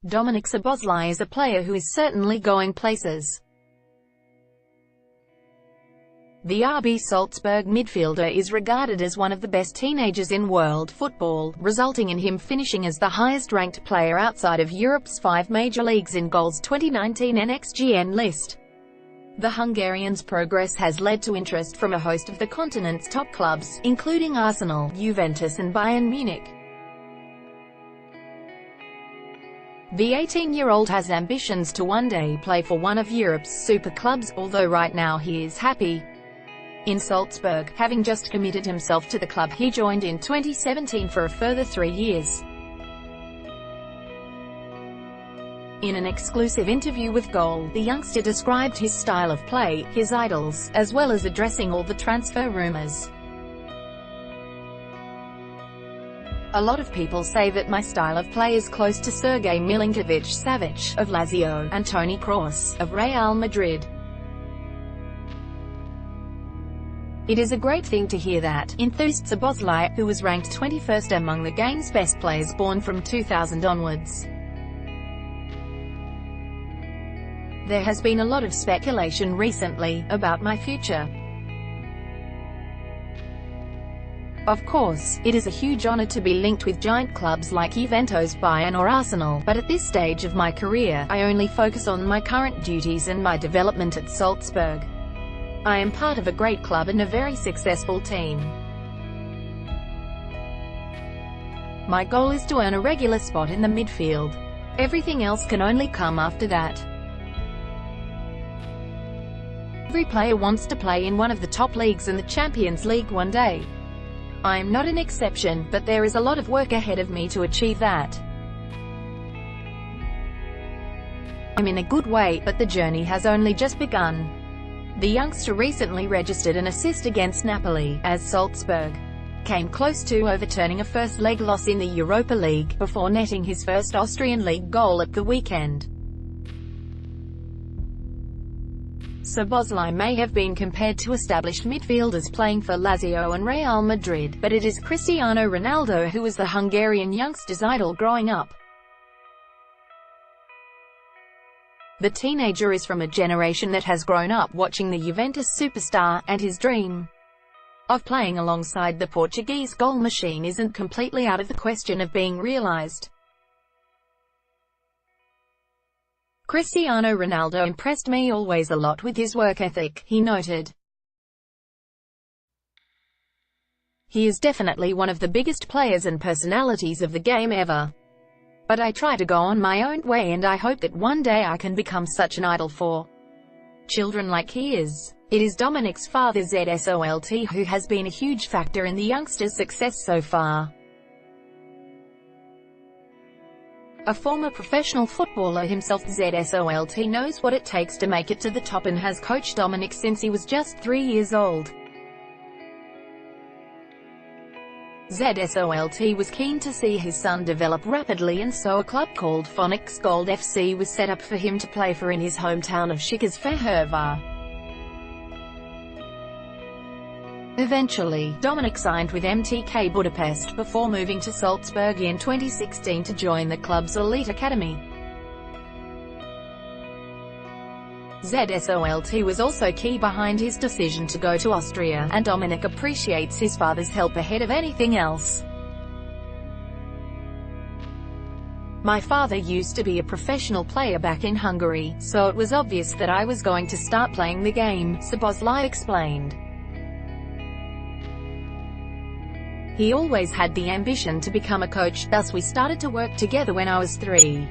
Dominik Szoboszlai is a player who is certainly going places. The RB Salzburg midfielder is regarded as one of the best teenagers in world football, resulting in him finishing as the highest-ranked player outside of Europe's 5 major leagues in goals 2019 NxGn list. The Hungarian's progress has led to interest from a host of the continent's top clubs, including Arsenal, Juventus and Bayern Munich. The 18-year-old has ambitions to one day play for one of Europe's super clubs, although right now he is happy in Salzburg, having just committed himself to the club he joined in 2017 for a further 3 years. In an exclusive interview with Goal, the youngster described his style of play, his idols, as well as addressing all the transfer rumors. A lot of people say that my style of play is close to Sergei Milinković-Savić of Lazio, and Toni Kroos of Real Madrid. It is a great thing to hear that, enthused Szoboszlai, who was ranked 21st among the game's best players born from 2000 onwards. There has been a lot of speculation recently about my future. Of course, it is a huge honor to be linked with giant clubs like Juventus, Bayern or Arsenal, but at this stage of my career, I only focus on my current duties and my development at Salzburg. I am part of a great club and a very successful team. My goal is to earn a regular spot in the midfield. Everything else can only come after that. Every player wants to play in one of the top leagues and the Champions League one day. I am not an exception, but there is a lot of work ahead of me to achieve that. I'm in a good way, but the journey has only just begun. The youngster recently registered an assist against Napoli, as Salzburg came close to overturning a first-leg loss in the Europa League, before netting his first Austrian league goal at the weekend. Szoboszlai may have been compared to established midfielders playing for Lazio and Real Madrid, but it is Cristiano Ronaldo who was the Hungarian youngster's idol growing up. The teenager is from a generation that has grown up watching the Juventus superstar, and his dream of playing alongside the Portuguese goal machine isn't completely out of the question of being realized. Cristiano Ronaldo impressed me always a lot with his work ethic, he noted. He is definitely one of the biggest players and personalities of the game ever. But I try to go on my own way, and I hope that one day I can become such an idol for children like he is. It is Dominik's father Zsolt who has been a huge factor in the youngster's success so far. A former professional footballer himself, Zsolt knows what it takes to make it to the top and has coached Dominik since he was just 3 years old. Zsolt was keen to see his son develop rapidly, and so a club called NxGn FC was set up for him to play for in his hometown of Székesfehérvár. Eventually, Dominik signed with MTK Budapest, before moving to Salzburg in 2016 to join the club's elite academy. Zsolt was also key behind his decision to go to Austria, and Dominik appreciates his father's help ahead of anything else. My father used to be a professional player back in Hungary, so it was obvious that I was going to start playing the game, Szoboszlai explained. He always had the ambition to become a coach, thus we started to work together when I was 3.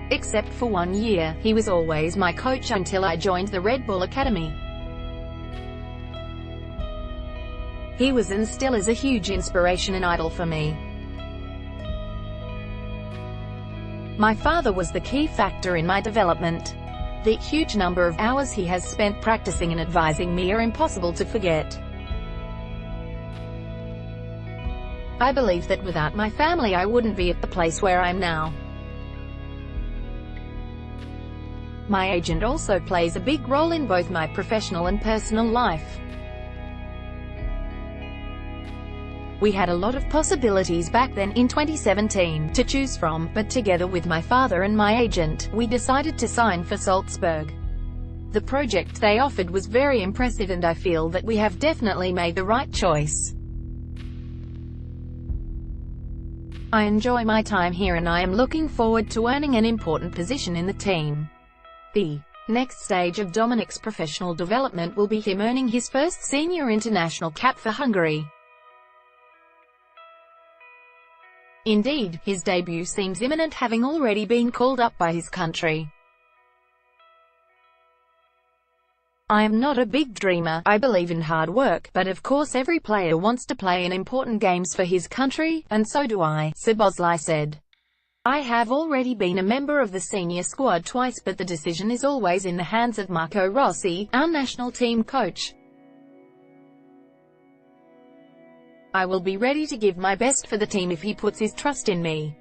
Except for 1 year, he was always my coach until I joined the Red Bull Academy. He was and still is a huge inspiration and idol for me. My father was the key factor in my development. The huge number of hours he has spent practicing and advising me are impossible to forget. I believe that without my family I wouldn't be at the place where I am now. My agent also plays a big role in both my professional and personal life. We had a lot of possibilities back then in 2017 to choose from, but together with my father and my agent, we decided to sign for Salzburg. The project they offered was very impressive and I feel that we have definitely made the right choice. I enjoy my time here and I am looking forward to earning an important position in the team. The next stage of Dominik's professional development will be him earning his first senior international cap for Hungary. Indeed, his debut seems imminent, having already been called up by his country. I am not a big dreamer, I believe in hard work, but of course every player wants to play in important games for his country, and so do I, Szoboszlai said. I have already been a member of the senior squad twice, but the decision is always in the hands of Marco Rossi, our national team coach. I will be ready to give my best for the team if he puts his trust in me.